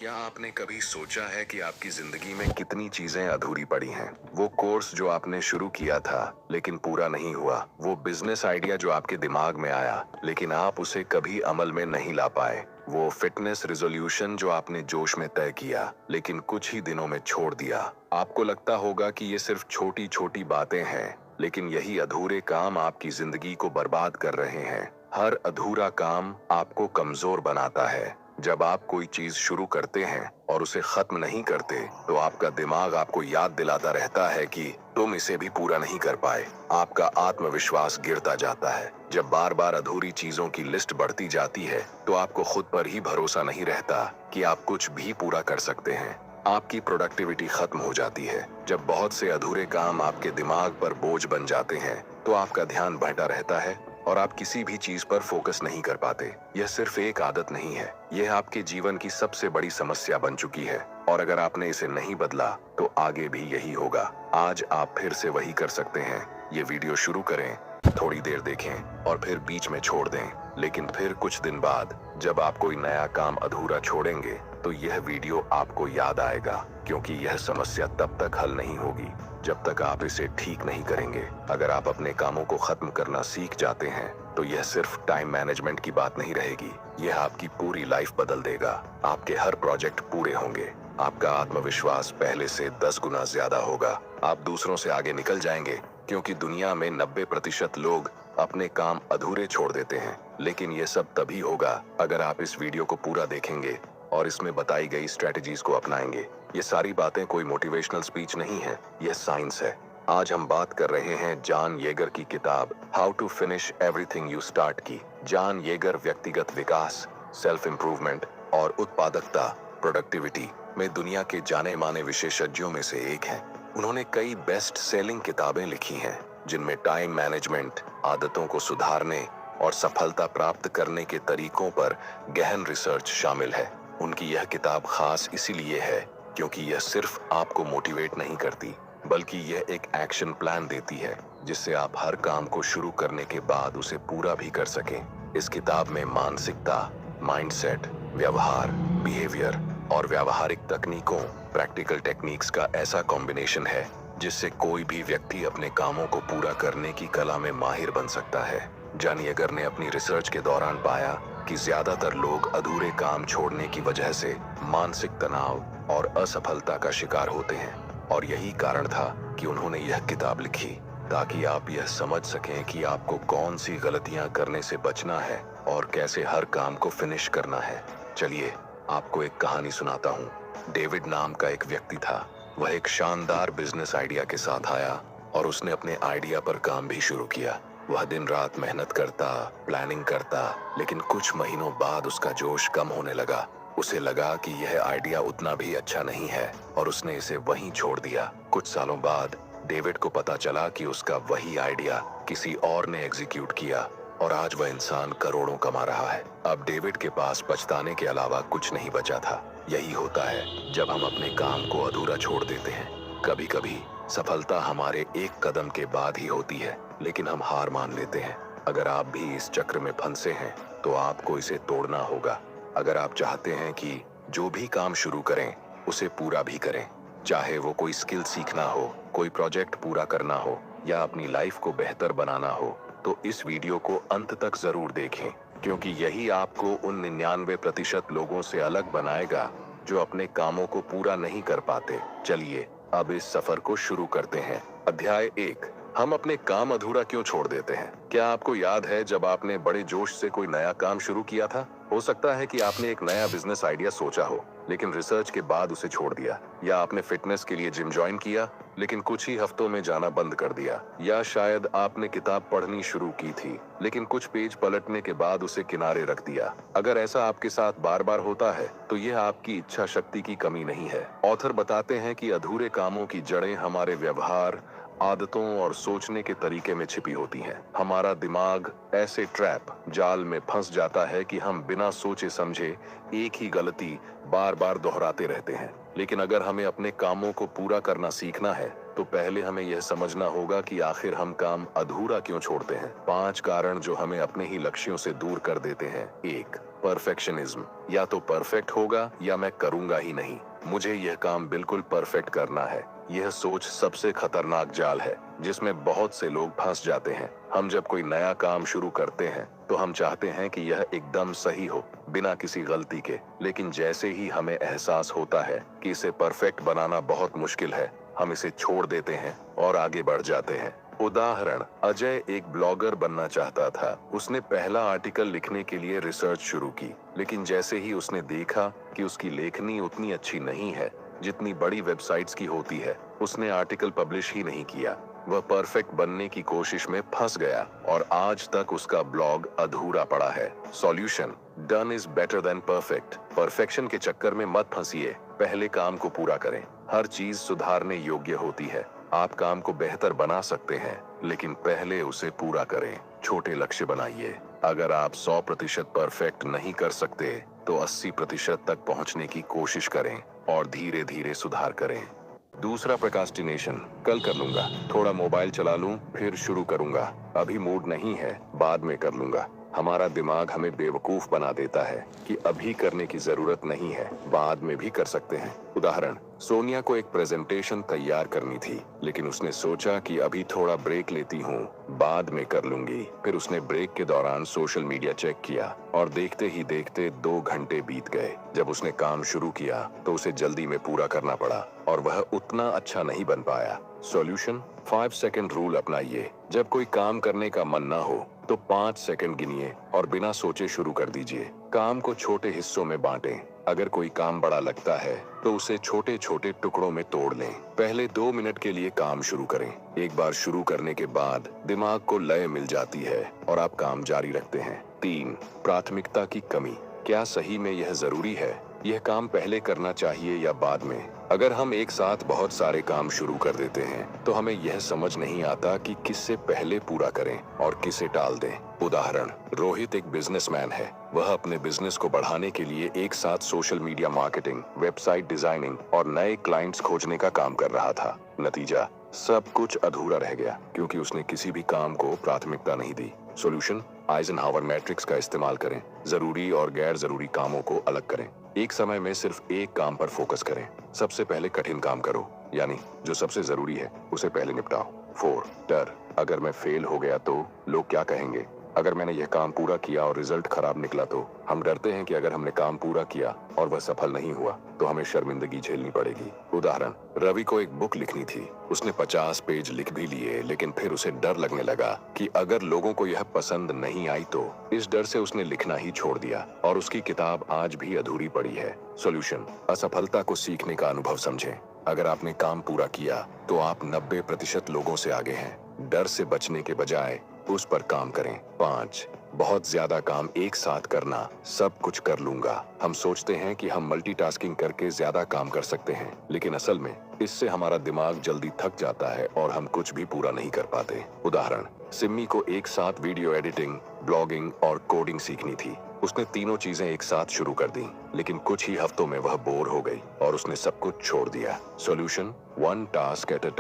क्या आपने कभी सोचा है कि आपकी जिंदगी में कितनी चीजें अधूरी पड़ी हैं? वो कोर्स जो आपने शुरू किया था लेकिन पूरा नहीं हुआ, वो बिजनेस आइडिया जो आपके दिमाग में आया लेकिन आप उसे कभी अमल में नहीं ला पाए, वो फिटनेस रिजोल्यूशन जो आपने जोश में तय किया लेकिन कुछ ही दिनों में छोड़ दिया। आपको लगता होगा कि ये सिर्फ छोटी छोटी बातें हैं, लेकिन यही अधूरे काम आपकी जिंदगी को बर्बाद कर रहे हैं। हर अधूरा काम आपको कमजोर बनाता है। जब आप कोई चीज शुरू करते हैं और उसे खत्म नहीं करते, तो आपका दिमाग आपको याद दिलाता रहता है कि तुम इसे भी पूरा नहीं कर पाए। आपका आत्मविश्वास गिरता जाता है। जब बार बार अधूरी चीजों की लिस्ट बढ़ती जाती है, तो आपको खुद पर ही भरोसा नहीं रहता कि आप कुछ भी पूरा कर सकते हैं। आपकी प्रोडक्टिविटी खत्म हो जाती है। जब बहुत से अधूरे काम आपके दिमाग पर बोझ बन जाते हैं, तो आपका ध्यान बंटा रहता है और आप किसी भी चीज पर फोकस नहीं कर पाते। यह सिर्फ एक आदत नहीं है, यह आपके जीवन की सबसे बड़ी समस्या बन चुकी है और अगर आपने इसे नहीं बदला तो आगे भी यही होगा। आज आप फिर से वही कर सकते हैं। ये वीडियो शुरू करें, थोड़ी देर देखें और फिर बीच में छोड़ दें, लेकिन फिर कुछ दिन बाद जब आप कोई नया काम अधूरा छोड़ेंगे तो यह वीडियो आपको याद आएगा, क्योंकि यह समस्या तब तक हल नहीं होगी जब तक आप इसे ठीक नहीं करेंगे। अगर आप अपने कामों को खत्म करना सीख जाते हैं तो यह सिर्फ टाइम मैनेजमेंट की बात नहीं रहेगी, यह आपकी पूरी लाइफ बदल देगा। आपके हर प्रोजेक्ट पूरे होंगे, आपका आत्मविश्वास पहले से 10 गुना ज्यादा होगा, आप दूसरों से आगे निकल जाएंगे, क्योंकि दुनिया में 90% लोग अपने काम अधूरे छोड़ देते हैं। लेकिन यह सब तभी होगा अगर आप इस वीडियो को पूरा देखेंगे और इसमें बताई गई स्ट्रेटजीज को अपनाएंगे। ये सारी बातें कोई मोटिवेशनल स्पीच नहीं है, यह साइंस है। आज हम बात कर रहे हैं जॉन येगर की किताब how to finish everything you start की। जॉन येगर व्यक्तिगत विकास, सेल्फ इम्प्रूवमेंट और उत्पादकता, प्रोडक्टिविटी में दुनिया के जाने माने विशेषज्ञों में से एक हैं। उन्होंने कई बेस्ट सेलिंग किताबें लिखी हैं जिनमें टाइम मैनेजमेंट, आदतों को सुधारने और सफलता प्राप्त करने के तरीकों पर गहन रिसर्च शामिल है। उनकी यह किताब खास इसीलिए है क्योंकि यह सिर्फ आपको मोटिवेट नहीं करती, बल्कि यह एक एक्शन प्लान देती है जिससे आप हर काम को शुरू करने के बाद उसे पूरा भी कर सकें। इस किताब में मानसिकता, माइंडसेट, व्यवहार, बिहेवियर और व्यावहारिक तकनीकों, प्रैक्टिकल टेक्निक्स का ऐसा कॉम्बिनेशन है जिससे कोई भी व्यक्ति अपने कामों को पूरा करने की कला में माहिर बन सकता है। जॉन येगर ने अपनी रिसर्च के दौरान पाया कि ज्यादातर लोग अधूरे काम छोड़ने की वजह से मानसिक तनाव और असफलता का शिकार होते हैं, और यही कारण था कि उन्होंने यह किताब लिखी ताकि आप यह समझ सकें कि आपको कौन सी गलतियां करने से बचना है और कैसे हर काम को फिनिश करना है। चलिए आपको एक कहानी सुनाता हूँ। डेविड नाम का एक व्यक्ति था। वह एक शानदार बिजनेस आइडिया के साथ आया और उसने अपने आइडिया पर काम भी शुरू किया। वह दिन रात मेहनत करता, प्लानिंग करता, लेकिन कुछ महीनों बाद उसका जोश कम होने लगा। उसे लगा कि यह आइडिया उतना भी अच्छा नहीं है और उसने इसे वहीं छोड़ दिया। कुछ सालों बाद डेविड को पता चला कि उसका वही आइडिया किसी और ने एग्जीक्यूट किया और आज वह इंसान करोड़ों कमा रहा है। अब डेविड के पास पछताने के अलावा कुछ नहीं बचा था। यही होता है जब हम अपने काम को अधूरा छोड़ देते हैं। कभी कभी सफलता हमारे एक कदम के बाद ही होती है, लेकिन हम हार मान लेते हैं। अगर आप भी इस चक्र में फंसे हैं तो आपको इसे तोड़ना होगा। अगर आप चाहते हैं कि जो भी काम शुरू करें उसे पूरा भी करें, चाहे वो कोई स्किल सीखना हो, कोई प्रोजेक्ट पूरा करना हो या अपनी लाइफ को बेहतर बनाना हो, तो इस वीडियो को अंत तक जरूर देखें, क्योंकि यही आपको उन 99% लोगों से अलग बनाएगा जो अपने कामों को पूरा नहीं कर पाते। चलिए अब इस सफर को शुरू करते हैं। अध्याय 1, हम अपने काम अधूरा क्यों छोड़ देते हैं। क्या आपको याद है जब आपने बड़े जोश से कोई नया काम शुरू किया था? हो सकता है कि आपने एक नया बिजनेस आइडिया सोचा हो, लेकिन रिसर्च के बाद उसे छोड़ दिया, या आपने फिटनेस के लिए जिम ज्वाइन किया लेकिन कुछ ही हफ्तों में जाना बंद कर दिया, या शायद आपने किताब पढ़नी शुरू की थी लेकिन कुछ पेज पलटने के बाद उसे किनारे रख दिया। अगर ऐसा आपके साथ बार बार होता है तो यह आपकी इच्छा शक्ति की कमी नहीं है। ऑथर बताते हैं कि अधूरे कामों की जड़ें हमारे व्यवहार, आदतों और सोचने के तरीके में छिपी होती हैं। हमारा दिमाग ऐसे जाल में फंस जाता है कि हम बिना सोचे समझे एक ही गलती बार बार दोहराते रहते हैं। लेकिन अगर हमें अपने कामों को पूरा करना सीखना है तो पहले हमें यह समझना होगा कि आखिर हम काम अधूरा क्यों छोड़ते हैं। 5 कारण जो हमें अपने ही लक्ष्यों से दूर कर देते हैं। 1. परफेक्शनिज्म। या तो परफेक्ट होगा या मैं करूंगा ही नहीं, मुझे यह काम बिल्कुल परफेक्ट करना है। यह सोच सबसे खतरनाक जाल है जिसमें बहुत से लोग फंस जाते हैं। हम जब कोई नया काम शुरू करते हैं तो हम चाहते हैं कि यह एकदम सही हो, बिना किसी गलती के। लेकिन जैसे ही हमें एहसास होता है कि इसे परफेक्ट बनाना बहुत मुश्किल है, हम इसे छोड़ देते हैं और आगे बढ़ जाते हैं। उदाहरण, अजय एक ब्लॉगर बनना चाहता था। उसने पहला आर्टिकल लिखने के लिए रिसर्च शुरू की, लेकिन जैसे ही उसने देखा कि उसकी लेखनी उतनी अच्छी नहीं है जितनी बड़ी वेबसाइट्स की होती है, उसने आर्टिकल पब्लिश ही नहीं किया। वह परफेक्ट बनने की कोशिश में फंस गया और आज तक उसका ब्लॉग अधूरा पड़ा है। Solution, done is better than perfect. Perfection के चक्कर में मत फंसिए, पहले काम को पूरा करें। हर चीज सुधारने योग्य होती है। आप काम को बेहतर बना सकते हैं, लेकिन पहले उसे पूरा करें। छोटे लक्ष्य बनाइए। अगर आप 100% परफेक्ट नहीं कर सकते तो 80% तक पहुंचने की कोशिश करें और धीरे धीरे सुधार करें। दूसरा, प्रोक्रास्टिनेशन। कल कर लूंगा, थोड़ा मोबाइल चला लूं, फिर शुरू करूंगा, अभी मूड नहीं है, बाद में कर लूंगा। हमारा दिमाग हमें बेवकूफ बना देता है कि अभी करने की जरूरत नहीं है, बाद में भी कर सकते हैं। उदाहरण, सोनिया को एक प्रेजेंटेशन तैयार करनी थी, लेकिन उसने सोचा कि अभी थोड़ा ब्रेक लेती हूँ, बाद में कर लूंगी। फिर उसने ब्रेक के दौरान सोशल मीडिया चेक किया और देखते ही देखते 2 घंटे बीत गए। जब उसने काम शुरू किया तो उसे जल्दी में पूरा करना पड़ा और वह उतना अच्छा नहीं बन पाया। सॉल्यूशन, 5 सेकंड रूल अपनाइए। जब कोई काम करने का मन ना हो तो 5 सेकंड गिनिए और बिना सोचे शुरू कर दीजिए। काम को छोटे हिस्सों में बांटें। अगर कोई काम बड़ा लगता है तो उसे छोटे छोटे टुकड़ों में तोड़ लें। पहले 2 मिनट के लिए काम शुरू करें। एक बार शुरू करने के बाद दिमाग को लय मिल जाती है और आप काम जारी रखते हैं। 3. प्राथमिकता की कमी। क्या सही में यह जरूरी है? यह काम पहले करना चाहिए या बाद में? अगर हम एक साथ बहुत सारे काम शुरू कर देते हैं तो हमें यह समझ नहीं आता कि किससे पहले पूरा करें और किसे टाल दें। उदाहरण, रोहित एक बिजनेसमैन है। वह अपने बिजनेस को बढ़ाने के लिए एक साथ social media marketing, website designing और नए क्लाइंट्स खोजने का काम कर रहा था। नतीजा, सब कुछ अधूरा रह गया क्योंकि उसने किसी भी काम को प्राथमिकता नहीं दी। सॉल्यूशन, आइजनहावर मैट्रिक्स का इस्तेमाल करें। जरूरी और गैर जरूरी कामों को अलग करें। एक समय में सिर्फ एक काम पर फोकस करें। सबसे पहले कठिन काम करो, यानी जो सबसे जरूरी है उसे पहले निपटाओ। 4. डर। अगर मैं फेल हो गया तो लोग क्या कहेंगे? अगर मैंने यह काम पूरा किया और रिजल्ट खराब निकला तो? हम डरते हैं कि अगर हमने काम पूरा किया और वह सफल नहीं हुआ तो हमें शर्मिंदगी झेलनी पड़ेगी। उदाहरण, रवि को एक बुक लिखनी थी। उसने 50 पेज लिख भी लिए, लेकिन फिर उसे डर लगने लगा कि अगर लोगों को यह पसंद नहीं आई तो। इस डर से उसने लिखना ही छोड़ दिया और उसकी किताब आज भी अधूरी पड़ी है। सॉल्यूशन, असफलता को सीखने का अनुभव समझें। अगर आपने काम पूरा किया तो आप 90% लोगों से आगे हैं। डर से बचने के बजाय उस पर काम करें। 5. बहुत ज्यादा काम एक साथ करना। सब कुछ कर लूंगा। हम सोचते हैं कि हम मल्टीटास्किंग करके ज्यादा काम कर सकते हैं, लेकिन असल में इससे हमारा दिमाग जल्दी थक जाता है और हम कुछ भी पूरा नहीं कर पाते। उदाहरण, सिम्मी को एक साथ वीडियो एडिटिंग, ब्लॉगिंग और कोडिंग सीखनी थी। उसने तीनों चीजें एक साथ शुरू कर दी, लेकिन कुछ ही हफ्तों में वह बोर हो गई और उसने सब कुछ छोड़ दिया। Solution, 1 task at a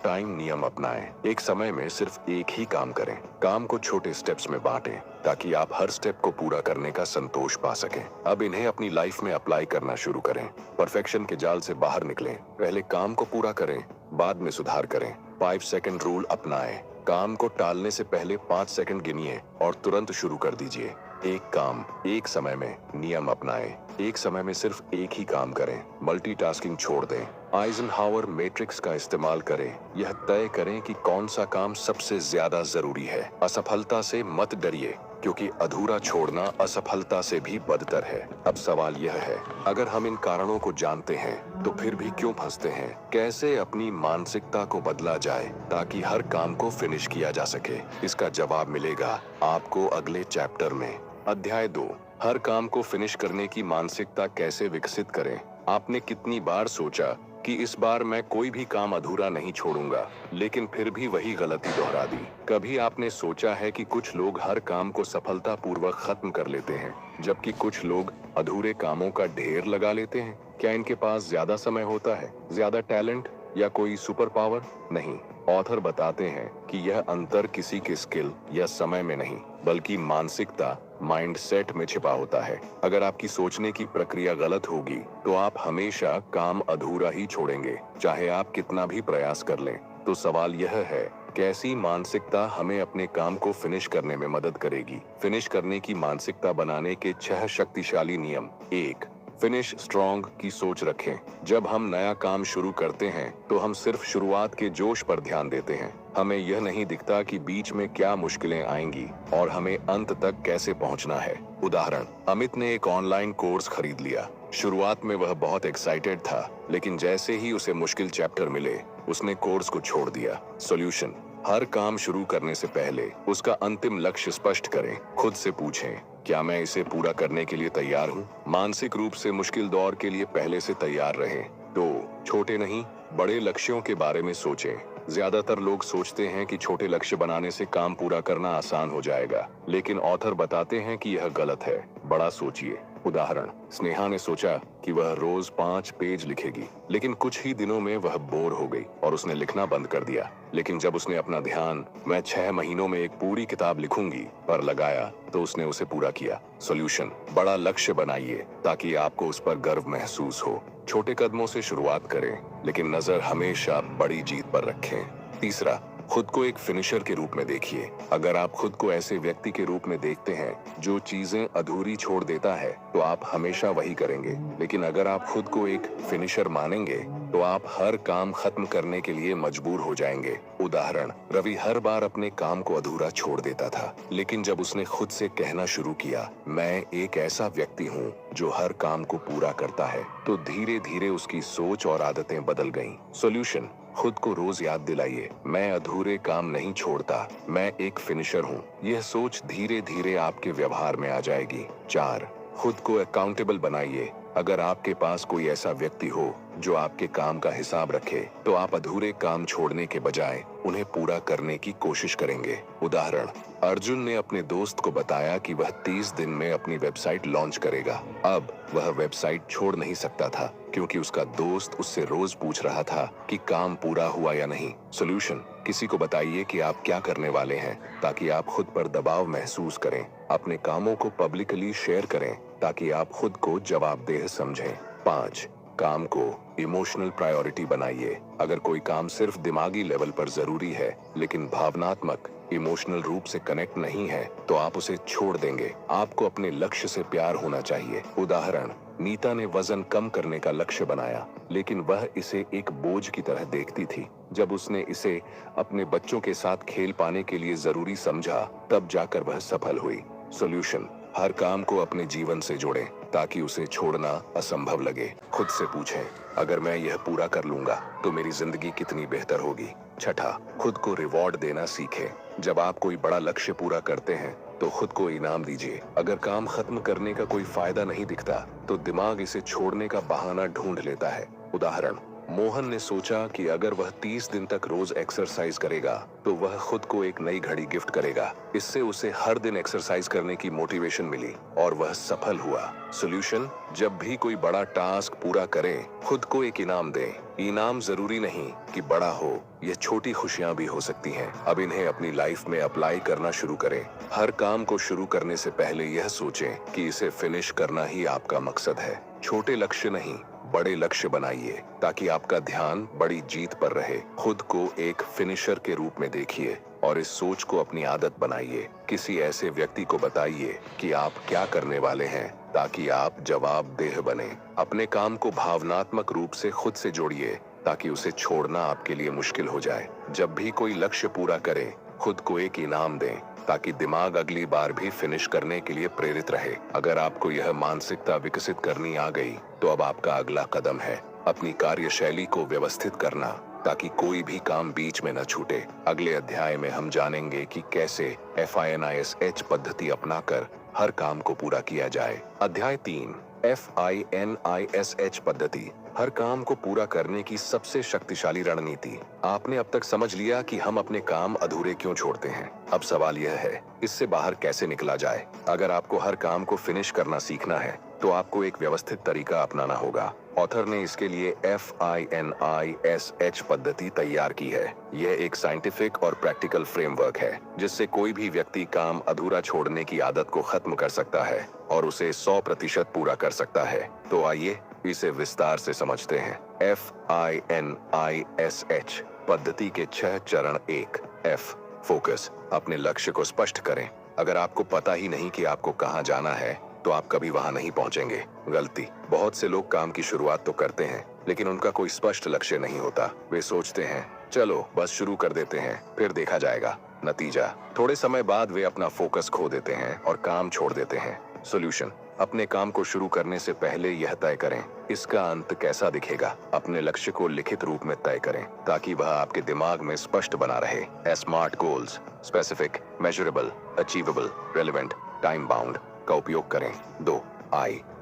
time नियम अपनाएं। एक समय में सिर्फ एक ही काम करें। काम को छोटे स्टेप्स में बांटें ताकि आप हर स्टेप को पूरा करने का संतोष पा सकें। अब इन्हें अपनी लाइफ में अप्लाई करना शुरू करें। परफेक्शन के जाल से बाहर निकलें। पहले काम को पूरा करें, बाद में सुधार करें। 5 सेकंड रूल अपनाएं। काम को टालने से पहले 5 सेकंड गिनिए और तुरंत शुरू कर दीजिए। एक काम एक समय में नियम अपनाएं। एक समय में सिर्फ एक ही काम करें। मल्टीटास्किंग छोड़ दें। आइजनहावर मैट्रिक्स का इस्तेमाल करें। यह तय करें कि कौन सा काम सबसे ज्यादा जरूरी है। असफलता से मत डरिए, क्योंकि अधूरा छोड़ना असफलता से भी बदतर है। अब सवाल यह है, अगर हम इन कारणों को जानते हैं तो फिर भी क्यों फंसते हैं? कैसे अपनी मानसिकता को बदला जाए ताकि हर काम को फिनिश किया जा सके? इसका जवाब मिलेगा आपको अगले चैप्टर में। अध्याय 2, हर काम को फिनिश करने की मानसिकता कैसे विकसित करें। आपने कितनी बार सोचा कि इस बार मैं कोई भी काम अधूरा नहीं छोड़ूंगा, लेकिन फिर भी वही गलती दोहरा दी? कभी आपने सोचा है कि कुछ लोग हर काम को सफलतापूर्वक खत्म कर लेते हैं, जबकि कुछ लोग अधूरे कामों का ढेर लगा लेते हैं? क्या इनके पास ज्यादा समय होता है, ज्यादा टैलेंट या कोई सुपर पावर? नहीं। ऑथर बताते हैं कि यह अंतर किसी के स्किल या समय में नहीं, बल्कि मानसिकता, माइंडसेट में छिपा होता है। अगर आपकी सोचने की प्रक्रिया गलत होगी, तो आप हमेशा काम अधूरा ही छोड़ेंगे, चाहे आप कितना भी प्रयास कर लें। तो सवाल यह है, कैसी मानसिकता हमें अपने काम को फिनिश करने में मदद करेगी? फिनिश करने की मानसिकता बनाने के 6 शक्तिशाली नियम। 1, फिनिश स्ट्रॉन्ग की सोच रखें। जब हम नया काम शुरू करते हैं, तो हम सिर्फ शुरुआत के जोश पर ध्यान देते हैं। हमें यह नहीं दिखता कि बीच में क्या मुश्किलें आएंगी और हमें अंत तक कैसे पहुंचना है। उदाहरण, अमित ने एक ऑनलाइन कोर्स खरीद लिया। शुरुआत में वह बहुत एक्साइटेड था, लेकिन जैसे ही उसे मुश्किल चैप्टर मिले, उसने कोर्स को छोड़ दिया। सॉल्यूशन, हर काम शुरू करने से पहले उसका अंतिम लक्ष्य स्पष्ट करें। खुद से पूछें, क्या मैं इसे पूरा करने के लिए तैयार हूँ? मानसिक रूप से मुश्किल दौर के लिए पहले से तैयार रहें। 2, छोटे नहीं, बड़े लक्ष्यों के बारे में सोचें। ज्यादातर लोग सोचते हैं कि छोटे लक्ष्य बनाने से काम पूरा करना आसान हो जाएगा, लेकिन ऑथर बताते हैं कि यह गलत है। बड़ा सोचिए। उदाहरण, स्नेहा ने सोचा कि वह रोज 5 पेज लिखेगी, लेकिन कुछ ही दिनों में वह बोर हो गई और उसने लिखना बंद कर दिया। लेकिन जब उसने अपना ध्यान मैं 6 महीनों में एक पूरी किताब लिखूंगी पर लगाया, तो उसने उसे पूरा किया। सॉल्यूशन, बड़ा लक्ष्य बनाइए ताकि आपको उस पर गर्व महसूस हो। छोटे कदमों से शुरुआत करें, लेकिन नजर हमेशा बड़ी जीत पर रखें। तीसरा, खुद को एक फिनिशर के रूप में देखिए। अगर आप खुद को ऐसे व्यक्ति के रूप में देखते हैं जो चीजें अधूरी छोड़ देता है, तो आप हमेशा वही करेंगे। लेकिन अगर आप खुद को एक फिनिशर मानेंगे, तो आप हर काम खत्म करने के लिए मजबूर हो जाएंगे। उदाहरण, रवि हर बार अपने काम को अधूरा छोड़ देता था, लेकिन जब उसने खुद से कहना शुरू किया, मैं एक ऐसा व्यक्ति हूँ जो हर काम को पूरा करता है, तो धीरे धीरे उसकी सोच और आदतें बदल गईं। सॉल्यूशन, खुद को रोज याद दिलाइए, मैं अधूरे काम नहीं छोड़ता, मैं एक फिनिशर हूँ। यह सोच धीरे धीरे आपके व्यवहार में आ जाएगी। 4, खुद को अकाउंटेबल बनाइए। अगर आपके पास कोई ऐसा व्यक्ति हो जो आपके काम का हिसाब रखे, तो आप अधूरे काम छोड़ने के बजाय उन्हें पूरा करने की कोशिश करेंगे। उदाहरण, अर्जुन ने अपने दोस्त को बताया कि वह 30 दिन में अपनी वेबसाइट लॉन्च करेगा। अब वह वेबसाइट छोड़ नहीं सकता था, क्योंकि उसका दोस्त उससे रोज पूछ रहा था कि काम पूरा हुआ या नहीं। सॉल्यूशन, किसी को बताइए कि आप क्या करने वाले हैं, ताकि आप खुद पर दबाव महसूस करें। अपने कामों को पब्लिकली शेयर करें, ताकि आप खुद को जवाबदेह समझें। 5, काम को इमोशनल प्रायोरिटी बनाइए। अगर कोई काम सिर्फ दिमागी लेवल पर जरूरी है, लेकिन भावनात्मक इमोशनल रूप से कनेक्ट नहीं है, तो आप उसे छोड़ देंगे। आपको अपने लक्ष्य से प्यार होना चाहिए। उदाहरण, नीता ने वजन कम करने का लक्ष्य बनाया, लेकिन वह इसे एक बोझ की तरह देखती थी। जब उसने इसे अपने बच्चों के साथ खेल पाने के लिए जरूरी समझा, तब जाकर वह सफल हुई। सॉल्यूशन, हर काम को अपने जीवन से जोड़ें, ताकि उसे छोड़ना असंभव लगे। खुद से पूछें, अगर मैं यह पूरा कर लूंगा, तो मेरी जिंदगी कितनी बेहतर होगी। 6, खुद को रिवॉर्ड देना सीखें। जब आप कोई बड़ा लक्ष्य पूरा करते हैं, तो खुद को इनाम दीजिए। अगर काम खत्म करने का कोई फायदा नहीं दिखता, तो दिमाग इसे छोड़ने का बहाना ढूंढ लेता है। उदाहरण, मोहन ने सोचा कि अगर वह 30 दिन तक रोज एक्सरसाइज करेगा, तो वह खुद को एक नई घड़ी गिफ्ट करेगा। इससे उसे हर दिन एक्सरसाइज करने की मोटिवेशन मिली और वह सफल हुआ। सॉल्यूशन, जब भी कोई बड़ा टास्क पूरा करें, खुद को एक इनाम दें। इनाम जरूरी नहीं कि बड़ा हो, ये छोटी खुशियां भी हो सकती हैं। अब इन्हें अपनी लाइफ में अप्लाई करना शुरू करें। हर काम को शुरू करने से पहले यह सोचें कि इसे फिनिश करना ही आपका मकसद है। छोटे लक्ष्य नहीं, बड़े लक्ष्य बनाइए, ताकि आपका ध्यान बड़ी जीत पर रहे। खुद को एक फिनिशर के रूप में देखिए और इस सोच को अपनी आदत बनाइए। किसी ऐसे व्यक्ति को बताइए कि आप क्या करने वाले हैं, ताकि आप जवाबदेह बने। अपने काम को भावनात्मक रूप से खुद से जोड़िए, ताकि उसे छोड़ना आपके लिए मुश्किल हो जाए। जब भी कोई लक्ष्य पूरा करें, खुद को एक इनाम दें, ताकि दिमाग अगली बार भी फिनिश करने के लिए प्रेरित रहे। अगर आपको यह मानसिकता विकसित करनी आ गई, तो अब आपका अगला कदम है अपनी कार्यशैली को व्यवस्थित करना, ताकि कोई भी काम बीच में न छूटे। अगले अध्याय में हम जानेंगे कि कैसे FINISH पद्धति अपनाकर हर काम को पूरा किया जाए। अध्याय 3, FINISH पद्धति, हर काम को पूरा करने की सबसे शक्तिशाली रणनीति। आपने अब तक समझ लिया कि हम अपने काम अधूरे क्यों छोड़ते हैं। अब सवाल यह है, इससे बाहर कैसे निकला जाए। अगर आपको हर काम को फिनिश करना सीखना है, तो आपको एक व्यवस्थित तरीका अपनाना होगा। ऑथर ने इसके लिए FINISH पद्धति तैयार की है। यह एक साइंटिफिक और प्रैक्टिकल फ्रेमवर्क है जिससे कोई भी व्यक्ति काम अधूरा छोड़ने की आदत को खत्म कर सकता है और उसे 100% पूरा कर सकता है। तो आइए इसे विस्तार से समझते हैं। FINISH पद्धति के 6 चरण। 1, F फोकस, अपने लक्ष्य को स्पष्ट करें। अगर आपको पता ही नहीं कि आपको कहाँ जाना है तो आप कभी वहां नहीं पहुंचेंगे। गलती, बहुत से लोग काम की शुरुआत तो करते हैं लेकिन उनका कोई स्पष्ट लक्ष्य नहीं होता। वे सोचते हैं चलो बस शुरू कर देते हैं फिर देखा जाएगा। नतीजा, थोड़े समय बाद वे अपना फोकस खो देते हैं और काम छोड़ देते हैं। सॉल्यूशन, अपने काम को शुरू करने से पहले यह तय करें इसका अंत कैसा दिखेगा। अपने लक्ष्य को लिखित रूप में तय करें ताकि वह आपके दिमाग में स्पष्ट बना रहे। Smart goals, specific, measurable, achievable, relevant, time bound का उपयोग करें। 2,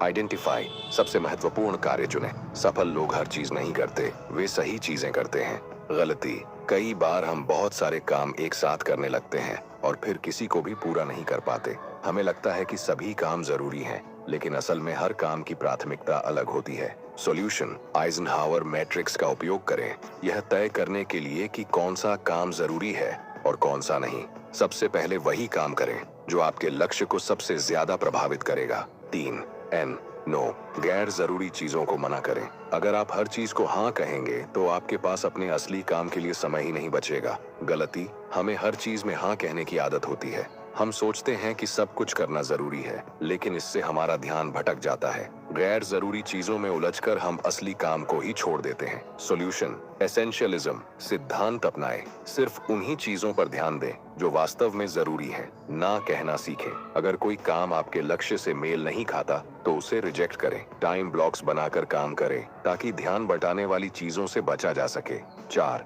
आइडेंटिफाई, सबसे महत्वपूर्ण कार्य चुनें। सफल लोग हर चीज नहीं करते, वे सही चीजें करते हैं। गलती, कई बार हम बहुत सारे काम एक साथ करने लगते हैं और फिर किसी को भी पूरा नहीं कर पाते। हमें लगता है कि सभी काम जरूरी हैं, लेकिन असल में हर काम की प्राथमिकता अलग होती है। सॉल्यूशन, आइजनहावर मैट्रिक्स का उपयोग करें यह तय करने के लिए कि कौन सा काम जरूरी है और कौन सा नहीं। सबसे पहले वही काम करें जो आपके लक्ष्य को सबसे ज्यादा प्रभावित करेगा। 3, N नो, गैर जरूरी चीजों को मना करें। अगर आप हर चीज को हाँ कहेंगे तो आपके पास अपने असली काम के लिए समय ही नहीं बचेगा। गलती, हमें हर चीज में हाँ कहने की आदत होती है। हम सोचते हैं कि सब कुछ करना जरूरी है, लेकिन इससे हमारा ध्यान भटक जाता है। गैर जरूरी चीजों में उलझकर हम असली काम को ही छोड़ देते हैं। सॉल्यूशन, एसेंशियलिज्म सिद्धांत अपनाएं। सिर्फ उन्हीं चीजों पर ध्यान दें जो वास्तव में जरूरी हैं। ना कहना सीखें। अगर कोई काम आपके लक्ष्य से मेल नहीं खाता तो उसे रिजेक्ट करें। टाइम ब्लॉक्स बनाकर काम करें ताकि ध्यान बटाने वाली चीजों से बचा जा सके। 4,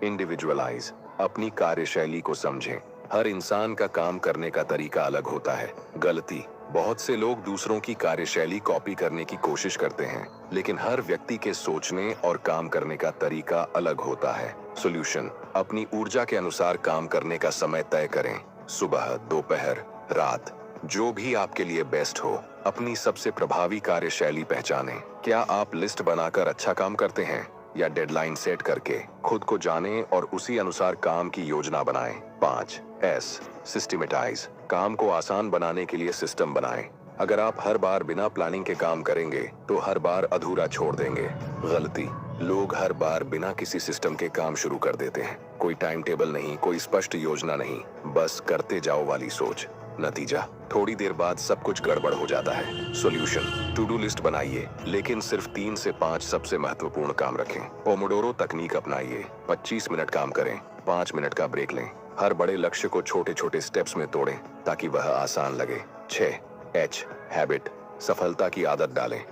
इंडिविजुअलाइज, अपनी कार्यशैली को समझें। हर इंसान का काम करने का तरीका अलग होता है। गलती, बहुत से लोग दूसरों की कार्यशैली कॉपी करने की कोशिश करते हैं, लेकिन हर व्यक्ति के सोचने और काम करने का तरीका अलग होता है। सॉल्यूशन, अपनी ऊर्जा के अनुसार काम करने का समय तय करें। सुबह, दोपहर, रात, जो भी आपके लिए बेस्ट हो। अपनी सबसे प्रभावी कार्यशैली पहचानें। क्या आप लिस्ट बनाकर अच्छा काम करते हैं या डेडलाइन सेट करके? खुद को जानें और उसी अनुसार काम की योजना बनाएं। 5, S सिस्टमेटाइज, काम को आसान बनाने के लिए सिस्टम बनाएं। अगर आप हर बार बिना प्लानिंग के काम करेंगे तो हर बार अधूरा छोड़ देंगे। गलती, लोग हर बार बिना किसी सिस्टम के काम शुरू कर देते हैं। कोई टाइम टेबल नहीं, कोई स्पष्ट योजना नहीं, बस करते जाओ वाली सोच। नतीजा, थोड़ी देर बाद सब कुछ गड़बड़ हो जाता है। सॉल्यूशन, टू डू लिस्ट बनाइए, लेकिन सिर्फ 3 से 5 सबसे महत्वपूर्ण काम रखें। पोमोडोरो तकनीक अपनाइए। 25 मिनट काम करें, 5 मिनट का ब्रेक लें। हर बड़े लक्ष्य को छोटे छोटे स्टेप्स में तोड़ें ताकि वह आसान लगे। 6, H हैबिट, सफलता की आदत डालें।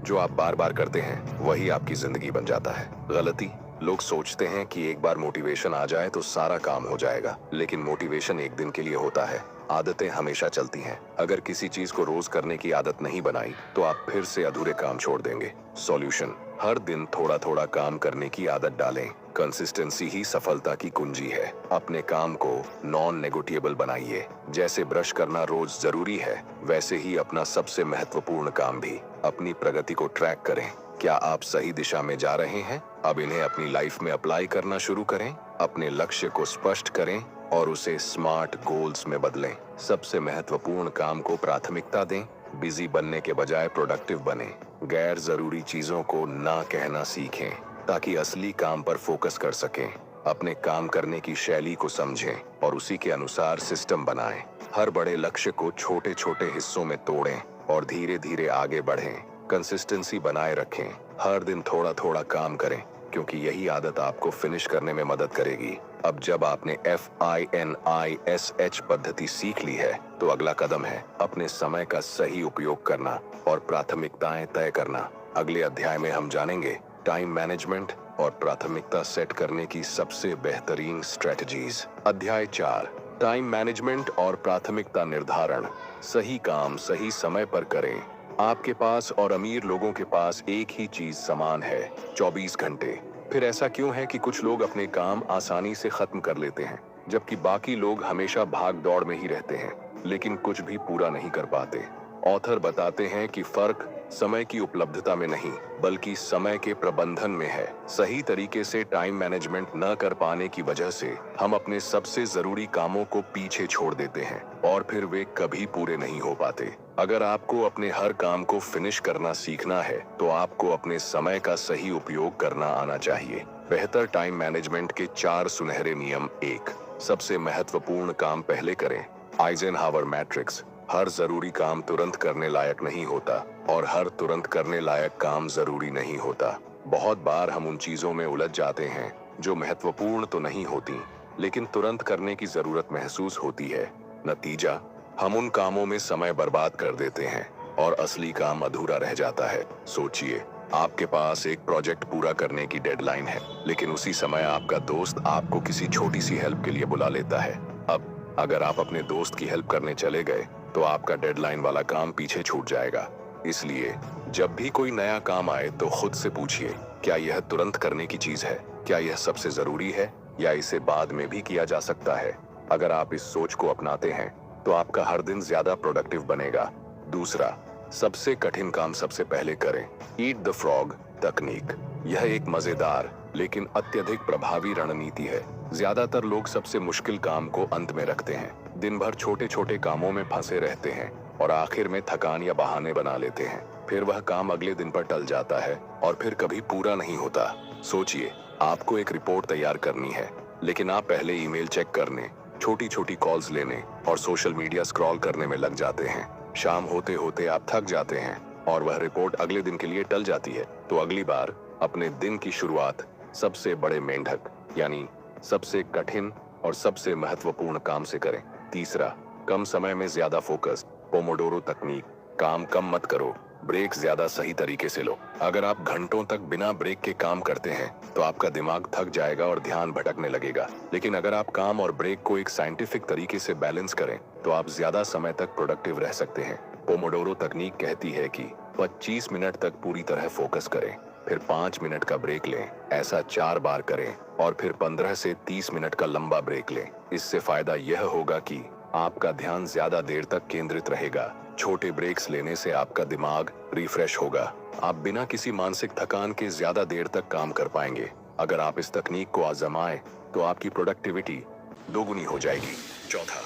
जो आप बार बार करते हैं वही आपकी जिंदगी बन जाता है। गलती, लोग सोचते हैं कि एक बार मोटिवेशन आ जाए तो सारा काम हो जाएगा, लेकिन मोटिवेशन एक दिन के लिए होता है, आदतें हमेशा चलती हैं। अगर किसी चीज को रोज करने की आदत नहीं बनाई तो आप फिर से अधूरे काम छोड़ देंगे। सॉल्यूशन, हर दिन थोड़ा थोड़ा काम करने की आदत डालें। कंसिस्टेंसी ही सफलता की कुंजी है। अपने काम को नॉन नेगोटिएबल बनाइए। जैसे ब्रश करना रोज जरूरी है, वैसे ही अपना सबसे महत्वपूर्ण काम भी। अपनी प्रगति को ट्रैक करें। क्या आप सही दिशा में जा रहे हैं? अब इन्हें अपनी लाइफ में अप्लाई करना शुरू करें। अपने लक्ष्य को स्पष्ट करें और उसे स्मार्ट गोल्स में बदलें। सबसे महत्वपूर्ण काम को प्राथमिकता दें। बिजी बनने के बजाय प्रोडक्टिव बने। गैर जरूरी चीजों को ना कहना सीखें ताकि असली काम पर फोकस कर सकें। अपने काम करने की शैली को समझें और उसी के अनुसार सिस्टम बनाएं। हर बड़े लक्ष्य को छोटे छोटे हिस्सों में तोड़ें और धीरे धीरे आगे बढ़ें। कंसिस्टेंसी बनाए रखें। हर दिन थोड़ा थोड़ा काम करें, क्योंकि यही आदत आपको फिनिश करने में मदद करेगी। अब जब आपने FINISH पद्धति सीख ली है तो अगला कदम है अपने समय का सही उपयोग करना और प्राथमिकताएं तय करना। अगले अध्याय में हम जानेंगे टाइम मैनेजमेंट और प्राथमिकता सेट करने की सबसे बेहतरीन स्ट्रेटजीज। अध्याय 4, टाइम मैनेजमेंट और प्राथमिकता निर्धारण। सही काम सही समय पर करें। आपके पास और अमीर लोगों के पास एक ही चीज समान है, 24 घंटे। फिर ऐसा क्यों है कि कुछ लोग अपने काम आसानी से खत्म कर लेते हैं, जबकि बाकी लोग हमेशा भाग दौड़ में ही रहते हैं, लेकिन कुछ भी पूरा नहीं कर पाते? ऑथर बताते हैं कि फर्क समय की उपलब्धता में नहीं, बल्कि समय के प्रबंधन में है। सही तरीके से टाइम मैनेजमेंट न कर पाने की वजह से हम अपने सबसे जरूरी कामों को पीछे छोड़ देते हैं और फिर वे कभी पूरे नहीं हो पाते। अगर आपको अपने हर काम को फिनिश करना सीखना है, तो आपको अपने समय का सही उपयोग करना आना चाहिए। बेहतर टाइम मैनेजमेंट के 4 सुनहरे नियम। 1, सबसे महत्वपूर्ण काम पहले करें। Eisenhower matrix. हर जरूरी काम तुरंत करने लायक नहीं होता और हर तुरंत करने लायक काम जरूरी नहीं होता। बहुत बार हम उन चीजों में उलझ जाते हैं जो महत्वपूर्ण तो नहीं होती, लेकिन तुरंत करने की जरूरत महसूस होती है। नतीजा, हम उन कामों में समय बर्बाद कर देते हैं और असली काम अधूरा रह जाता है। सोचिए, आपके पास एक प्रोजेक्ट पूरा करने की डेडलाइन है, लेकिन उसी समय आपका दोस्त आपको किसी छोटी सी हेल्प के लिए बुला लेता है। अब अगर आप अपने दोस्त की हेल्प करने चले गए, तो आपका डेडलाइन वाला काम पीछे छूट जाएगा। इसलिए जब भी कोई नया काम आए तो खुद से पूछिए, क्या यह तुरंत करने की चीज है? क्या यह सबसे जरूरी है या इसे बाद में भी किया जा सकता है? अगर आप इस सोच को अपनाते हैं, तो आपका हर दिन ज्यादा प्रोडक्टिव बनेगा। दूसरा, सबसे कठिन काम सबसे पहले करें। ईट द फ्रॉग तकनीक। यह एक मजेदार लेकिन अत्यधिक प्रभावी रणनीति है। ज्यादातर लोग सबसे मुश्किल काम को अंत में रखते हैं, दिन भर छोटे छोटे कामों में फंसे रहते हैं और आखिर में थकान या बहाने बना लेते हैं। फिर वह काम अगले दिन पर टल जाता है और फिर कभी पूरा नहीं होता। सोचिए, आपको एक रिपोर्ट तैयार करनी है, लेकिन आप पहले ईमेल चेक करने, छोटी छोटी कॉल्स लेने और सोशल मीडिया स्क्रॉल करने में लग जाते हैं। शाम होते होते आप थक जाते हैं और वह रिपोर्ट अगले दिन के लिए टल जाती है। तो अगली बार अपने दिन की शुरुआत सबसे बड़े मेंढक यानी सबसे कठिन और सबसे महत्वपूर्ण काम से करें। तीसरा, कम समय में ज्यादा फोकस। पोमोडोरो तकनीक। काम कम मत करो, ब्रेक ज्यादा सही तरीके से लो। अगर आप घंटों तक बिना ब्रेक के काम करते हैं, तो आपका दिमाग थक जाएगा और ध्यान भटकने लगेगा। लेकिन अगर आप काम और ब्रेक को एक साइंटिफिक तरीके से बैलेंस करें, तो आप ज्यादा समय तक प्रोडक्टिव रह सकते हैं। पोमोडोरो तकनीक कहती है कि 25 मिनट तक पूरी तरह फोकस करें, फिर 5 मिनट का ब्रेक लें। ऐसा 4 बार करें और फिर 15 से 30 मिनट का लंबा ब्रेक लें। इससे फायदा यह होगा कि आपका ध्यान ज्यादा देर तक केंद्रित रहेगा। छोटे ब्रेक्स लेने से आपका दिमाग रिफ्रेश होगा। आप बिना किसी मानसिक थकान के ज्यादा देर तक काम कर पाएंगे। अगर आप इस तकनीक को आजमाएं, तो आपकी प्रोडक्टिविटी दोगुनी हो जाएगी। चौथा,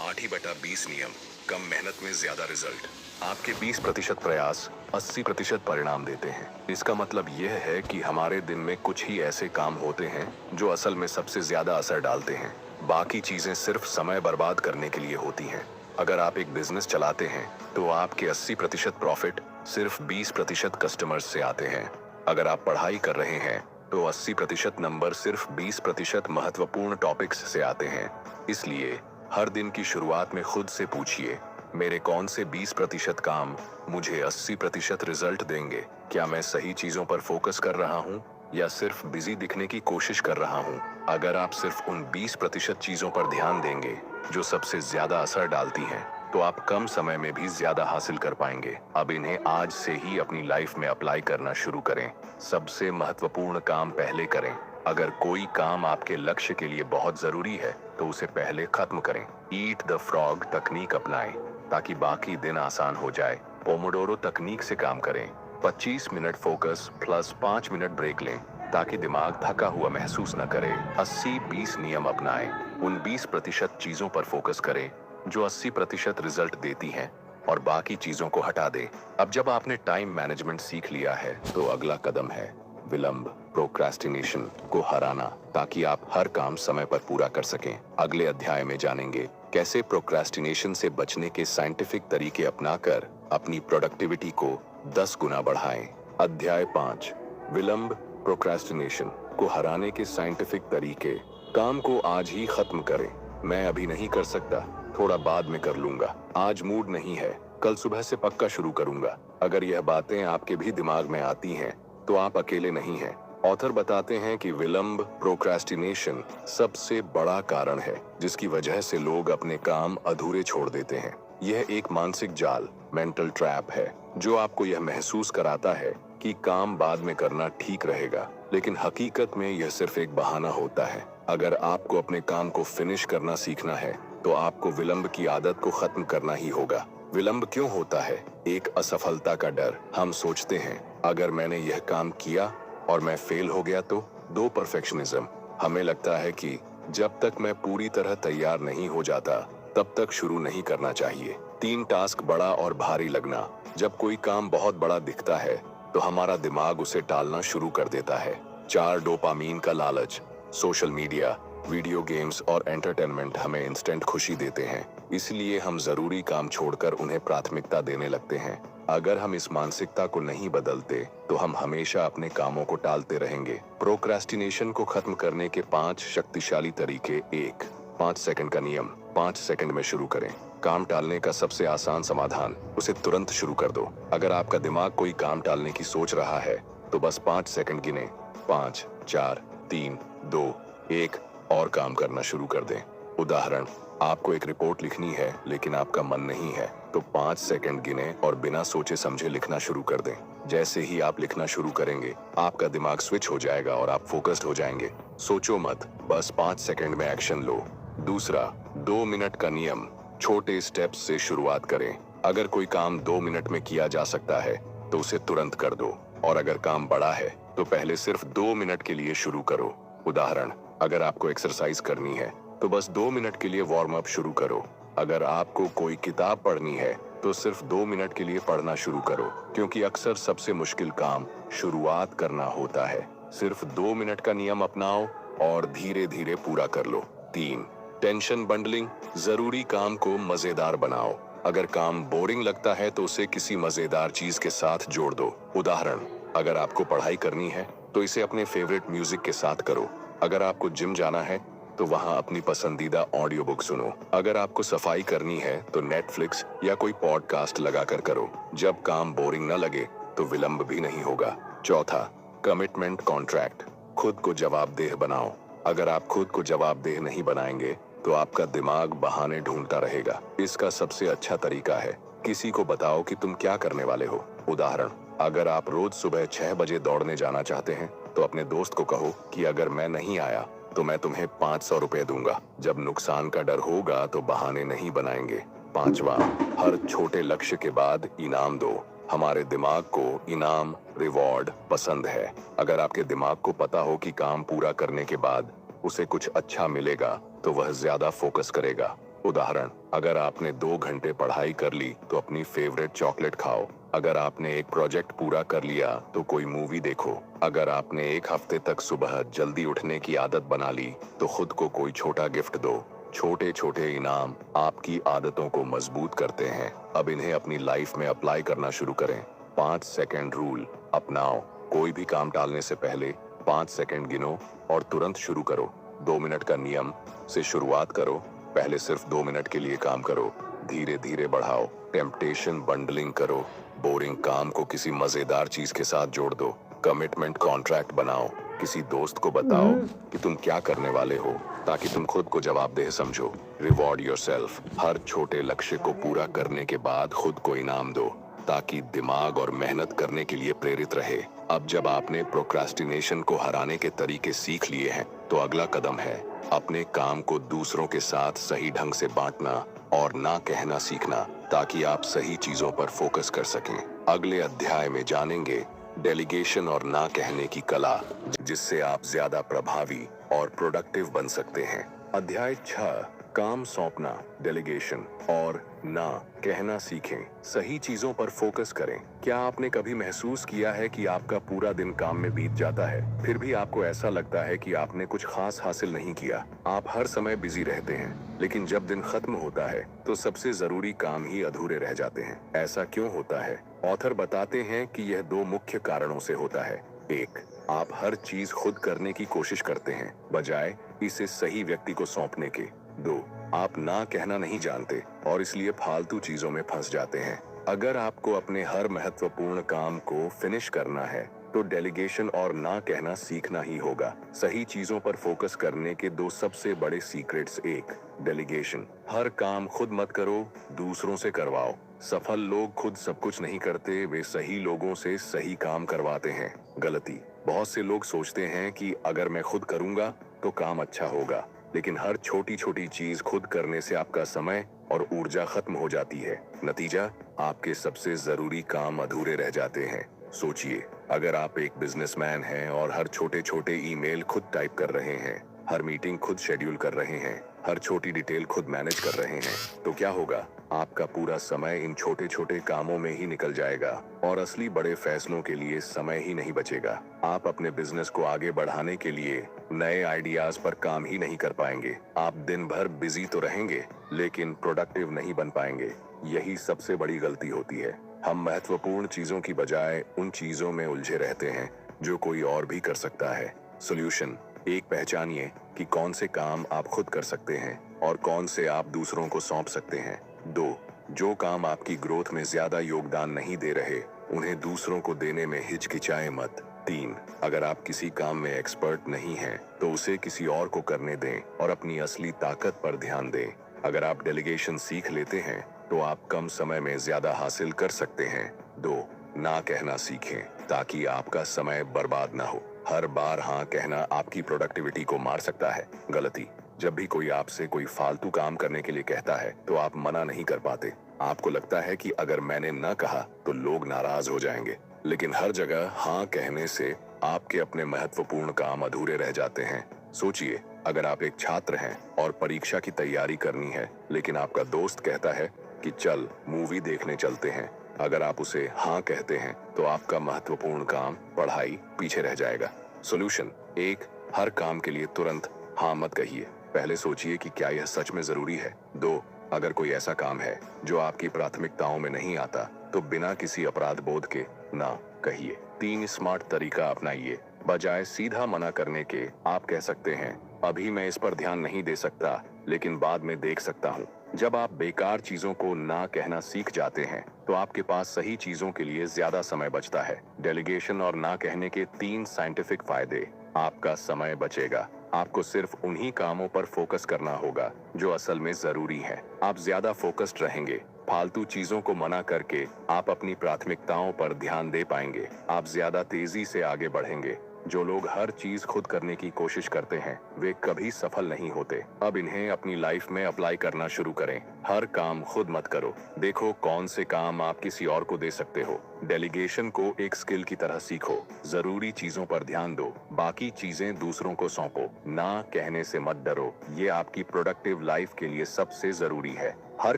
8/20 नियम। कम मेहनत में ज्यादा रिजल्ट। आपके 20% प्रयास 80% परिणाम देते हैं। इसका मतलब यह है कि हमारे दिन में कुछ ही ऐसे काम होते हैं जो असल में सबसे ज्यादा असर डालते हैं। बाकी चीजें सिर्फ समय बर्बाद करने के लिए होती हैं। अगर आप एक बिजनेस चलाते हैं, तो आपके 80% प्रॉफिट सिर्फ 20% कस्टमर्स से आते हैं। अगर आप पढ़ाई कर रहे हैं, तो 80% नंबर सिर्फ 20% महत्वपूर्ण टॉपिक्स से आते हैं। इसलिए हर दिन की शुरुआत में खुद से पूछिए, मेरे कौन से 20% काम मुझे 80% रिजल्ट देंगे? क्या मैं सही चीजों पर फोकस कर रहा हूँ या सिर्फ बिजी दिखने की कोशिश कर रहा हूँ? अगर आप सिर्फ उन 20% चीजों पर ध्यान देंगे जो सबसे ज्यादा असर डालती हैं, तो आप कम समय में भी ज्यादा हासिल कर पाएंगे। अब इन्हें आज से ही अपनी लाइफ में अप्लाई करना शुरू करें। सबसे महत्वपूर्ण काम पहले करें। अगर कोई काम आपके लक्ष्य के लिए बहुत जरूरी है, तो उसे पहले खत्म करें। ईट द फ्रॉग तकनीक अपनाएं, ताकि बाकी दिन आसान हो जाए। पोमोडोरो तकनीक से काम करें। 25 minute focus plus 5 minute break लें, ताकि दिमाग थका हुआ महसूस न करे। 80-20 नियम अपनाएं। उन 20% चीजों पर फोकस करें जो 80% रिजल्ट देती हैं और बाकी चीजों को हटा दें। अब जब आपने टाइम मैनेजमेंट सीख लिया है, तो अगला कदम है विलंब, प्रोक्रेस्टिनेशन को हराना, ताकि आप हर काम समय पर पूरा कर सकें। अगले अध्याय में जानेंगे कैसे प्रोक्रेस्टिनेशन से बचने के साइंटिफिक तरीके अपनाकर अपनी प्रोडक्टिविटी को 10 गुना बढ़ाएं। अध्याय 5, विलंब, प्रोक्रेस्टिनेशन को हराने के साइंटिफिक तरीके। काम को आज ही खत्म करें। मैं अभी नहीं कर सकता, थोड़ा बाद में कर लूंगा। आज मूड नहीं है, कल सुबह से पक्का शुरू करूंगा। अगर यह बातें आपके भी दिमाग में आती हैं, तो आप अकेले नहीं हैं। ऑथर बताते हैं कि विलंब, प्रोक्रेस्टिनेशन सबसे बड़ा कारण है जिसकी वजह से लोग अपने काम अधूरे छोड़ देते हैं। यह एक मानसिक जाल, मेंटल ट्रैप है, जो आपको यह महसूस कराता है कि काम बाद में करना ठीक रहेगा, लेकिन हकीकत में यह सिर्फ एक बहाना होता है। अगर आपको अपने काम को फिनिश करना सीखना है, तो आपको विलंब की आदत को खत्म करना ही होगा। विलंब क्यों होता है? एक असफलता का डर। हम सोचते हैं अगर मैंने यह काम किया और मैं फेल हो गया तो। दो, परफेक्शनिज्म। हमें लगता है कि जब तक मैं पूरी तरह तैयार नहीं हो जाता तब तक शुरू नहीं करना चाहिए। तीन, टास्क बड़ा और भारी लगना। जब कोई काम बहुत बड़ा दिखता है तो हमारा दिमाग उसे टालना शुरू कर देता है। चार, डोपामीन का लालच। सोशल मीडिया, वीडियो गेम्स और एंटरटेनमेंट हमें इंस्टेंट खुशी देते हैं, इसलिए हम जरूरी काम छोड़कर उन्हें प्राथमिकता देने लगते हैं। अगर हम इस मानसिकता को नहीं बदलते तो हम हमेशा अपने कामों को टालते रहेंगे। प्रोक्रेस्टिनेशन को खत्म करने के 5 शक्तिशाली तरीके। 1, 5 सेकंड का नियम। 5 सेकंड में शुरू करें। काम टालने का सबसे आसान समाधान, उसे तुरंत शुरू कर दो। अगर आपका दिमाग कोई काम टालने की सोच रहा है तो बस 5 सेकंड गिने। 5, 4, 3, 2, 1 और काम करना शुरू कर दें। उदाहरण, आपको एक रिपोर्ट लिखनी है लेकिन आपका मन नहीं है तो 5 सेकंड गिने और बिना सोचे समझे लिखना शुरू कर दें। जैसे ही आप लिखना शुरू करेंगे आपका दिमाग स्विच हो जाएगा और आप फोकस्ड हो जाएंगे। सोचो मत, बस 5 सेकंड में एक्शन लो। दूसरा, 2 मिनट का नियम। छोटे स्टेप्स से शुरुआत करें। अगर कोई काम 2 मिनट में किया जा सकता है तो उसे तुरंत कर दो, और अगर काम बड़ा है तो पहले सिर्फ 2 मिनट के लिए शुरू करो। उदाहरण, अगर आपको एक्सरसाइज करनी है तो बस 2 मिनट के लिए वार्म अप शुरू करो। अगर आपको कोई किताब पढ़नी है तो सिर्फ 2 मिनट के लिए पढ़ना शुरू करो, क्योंकि अक्सर सबसे मुश्किल काम शुरुआत करना होता है। सिर्फ 2 मिनट का नियम अपनाओ और धीरे धीरे पूरा कर लो। 3, टेंशन बंडलिंग। जरूरी काम को मजेदार बनाओ। अगर काम बोरिंग लगता है तो उसे किसी मजेदार चीज के साथ जोड़ दो। उदाहरण, अगर आपको पढ़ाई करनी है तो इसे अपने फेवरेट म्यूजिक के साथ करो। अगर आपको जिम जाना है तो वहां अपनी पसंदीदा ऑडियो बुक सुनो। अगर आपको सफाई करनी है तो नेटफ्लिक्स या कोई पॉडकास्ट लगाकर करो। जब काम बोरिंग न लगे तो विलंब भी नहीं होगा। चौथा, कमिटमेंट कॉन्ट्रैक्ट। खुद को जवाबदेह बनाओ। अगर आप खुद को जवाबदेह नहीं बनाएंगे तो आपका दिमाग बहाने ढूंढता रहेगा। इसका सबसे अच्छा तरीका है, किसी को बताओ कि तुम क्या करने वाले हो। उदाहरण, अगर आप रोज सुबह 6 बजे दौड़ने जाना चाहते हैं तो अपने दोस्त को कहो कि अगर मैं नहीं आया तो मैं तुम्हें 500 रुपए दूंगा। जब नुकसान का डर होगा तो बहाने नहीं बनाएंगे। पांचवा, हर छोटे लक्ष्य के बाद इनाम दो। हमारे दिमाग को इनाम, रिवॉर्ड पसंद है। अगर आपके दिमाग को पता हो कि काम पूरा करने के बाद उसे कुछ अच्छा मिलेगा तो वह ज्यादा फोकस करेगा। उदाहरण, अगर आपने 2 घंटे पढ़ाई कर ली तो अपनी फेवरेट चॉकलेट खाओ। अगर आपने एक प्रोजेक्ट पूरा कर लिया तो कोई मूवी देखो। अगर आपने 1 हफ्ते तक सुबह जल्दी उठने की आदत बना ली तो खुद को कोई छोटा गिफ्ट दो। छोटे छोटे इनाम आपकी आदतों को मजबूत करते हैं। अब इन्हें अपनी लाइफ में अप्लाई करना शुरू करें। 5 सेकंड रूल अपनाओ। कोई भी काम टालने से पहले 5 सेकंड गिनो और तुरंत शुरू करो। 2 मिनट का नियम से शुरुआत करो। पहले सिर्फ 2 मिनट के लिए काम करो, धीरे धीरे बढ़ाओ। टेम्पटेशन बंडलिंग करो। बोरिंग काम को किसी मजेदार चीज के साथ जोड़ दो। कमिटमेंट कॉन्ट्रैक्ट बनाओ। किसी दोस्त को बताओ कि तुम क्या करने वाले हो ताकि तुम खुद को जवाबदेह समझो। Reward yourself. हर छोटे लक्ष्य को पूरा करने के बाद खुद को इनाम दो ताकि दिमाग और मेहनत करने के लिए प्रेरित रहे। अब जब आपने प्रोक्रास्टिनेशन को हराने के तरीके सीख लिए हैं तो अगला कदम है अपने काम को दूसरों के साथ सही ढंग से बांटना और ना कहना सीखना, ताकि आप सही चीजों पर फोकस कर सकें। अगले अध्याय में जानेंगे डेलीगेशन और ना कहने की कला, जिससे आप ज्यादा प्रभावी और प्रोडक्टिव बन सकते हैं। अध्याय 6, काम सौंपना, डेलीगेशन और ना कहना सीखें। सही चीजों पर फोकस करें। क्या आपने कभी महसूस किया है कि आपका पूरा दिन काम में बीत जाता है, फिर भी आपको ऐसा लगता है कि आपने कुछ खास हासिल नहीं किया? आप हर समय बिजी रहते हैं, लेकिन जब दिन खत्म होता है तो सबसे जरूरी काम ही अधूरे रह जाते हैं। ऐसा क्यों होता है? ऑथर बताते हैं कि यह 2 मुख्य कारणों से होता है। 1, आप हर चीज खुद करने की कोशिश करते हैं बजाय इसे सही व्यक्ति को सौंपने के। 2, आप ना कहना नहीं जानते और इसलिए फालतू चीजों में फंस जाते हैं। अगर आपको अपने हर महत्वपूर्ण काम को फिनिश करना है तो डेलीगेशन और ना कहना सीखना ही होगा। सही चीजों पर फोकस करने के 2 सबसे बड़े सीक्रेट्स। 1, डेलीगेशन। हर काम खुद मत करो, दूसरों से करवाओ। सफल लोग खुद सब कुछ नहीं करते, वे सही लोगों से सही काम करवाते हैं। गलती। बहुत से लोग सोचते हैं कि अगर मैं खुद करूंगा तो काम अच्छा होगा, लेकिन हर छोटी छोटी चीज खुद करने से आपका समय और ऊर्जा खत्म हो जाती है। नतीजा, आपके सबसे जरूरी काम अधूरे रह जाते हैं। सोचिए, अगर आप एक बिजनेसमैन हैं और हर छोटे छोटे ईमेल खुद टाइप कर रहे हैं, हर मीटिंग खुद शेड्यूल कर रहे हैं, हर छोटी डिटेल खुद मैनेज कर रहे हैं, तो क्या होगा? आपका पूरा समय इन छोटे छोटे कामों में ही निकल जाएगा और असली बड़े फैसलों के लिए समय ही नहीं बचेगा। आप अपने बिजनेस को आगे बढ़ाने के लिए नए आइडियाज पर काम ही नहीं कर पाएंगे। आप दिन भर बिजी तो रहेंगे, लेकिन प्रोडक्टिव नहीं बन पाएंगे। यही सबसे बड़ी गलती होती है। हम महत्वपूर्ण चीजों की बजाय उन चीजों में उलझे रहते हैं जो कोई और भी कर सकता है। सॉल्यूशन: एक, पहचानिए कि कौन से काम आप खुद कर सकते हैं और कौन से आप दूसरों को सौंप सकते हैं। 2, जो काम आपकी ग्रोथ में ज्यादा योगदान नहीं दे रहे, उन्हें दूसरों को देने में हिचकिचाएं मत। 3, अगर आप किसी काम में एक्सपर्ट नहीं हैं, तो उसे किसी और को करने दें और अपनी असली ताकत पर ध्यान दें। अगर आप डेलीगेशन सीख लेते हैं, तो आप कम समय में ज्यादा हासिल कर सकते हैं। 2, ना कहना सीखें ताकि आपका समय बर्बाद ना हो। हर बार हाँ कहना आपकी प्रोडक्टिविटी को मार सकता है। गलती: जब भी कोई आपसे कोई फालतू काम करने के लिए कहता है, तो आप मना नहीं कर पाते। आपको लगता है कि अगर मैंने न कहा तो लोग नाराज हो जाएंगे। लेकिन हर जगह हाँ कहने से आपके अपने महत्वपूर्ण काम अधूरे रह जाते हैं। सोचिए, अगर आप एक छात्र हैं और परीक्षा की तैयारी करनी है, लेकिन आपका दोस्त कहता है कि चल मूवी देखने चलते हैं। अगर आप उसे हाँ कहते हैं, तो आपका महत्वपूर्ण काम, पढ़ाई, पीछे रह जाएगा। सॉल्यूशन: 1, हर काम के लिए तुरंत हाँ मत कहिए। पहले सोचिए कि क्या यह सच में जरूरी है। 2, अगर कोई ऐसा काम है जो आपकी प्राथमिकताओं में नहीं आता, तो बिना किसी अपराध बोध के ना कहिए। 3, स्मार्ट तरीका अपनाइए। बजाय सीधा मना करने के, आप कह सकते हैं, अभी मैं इस पर ध्यान नहीं दे सकता, लेकिन बाद में देख सकता हूँ। जब आप बेकार चीजों को ना कहना सीख जाते हैं, तो आपके पास सही चीजों के लिए ज्यादा समय बचता है। डेलीगेशन और ना कहने के 3 साइंटिफिक फायदे: आपका समय बचेगा, आपको सिर्फ उन्हीं कामों पर फोकस करना होगा जो असल में जरूरी है। आप ज्यादा फोकस्ड रहेंगे, फालतू चीजों को मना करके आप अपनी प्राथमिकताओं पर ध्यान दे पाएंगे। आप ज्यादा तेजी से आगे बढ़ेंगे। जो लोग हर चीज खुद करने की कोशिश करते हैं, वे कभी सफल नहीं होते। अब इन्हें अपनी लाइफ में अप्लाई करना शुरू करें। हर काम खुद मत करो, देखो कौन से काम आप किसी और को दे सकते हो। डेलीगेशन को एक स्किल की तरह सीखो। जरूरी चीजों पर ध्यान दो, बाकी चीजें दूसरों को सौंपो। ना कहने से मत डरो, ये आपकी प्रोडक्टिव लाइफ के लिए सबसे जरूरी है। हर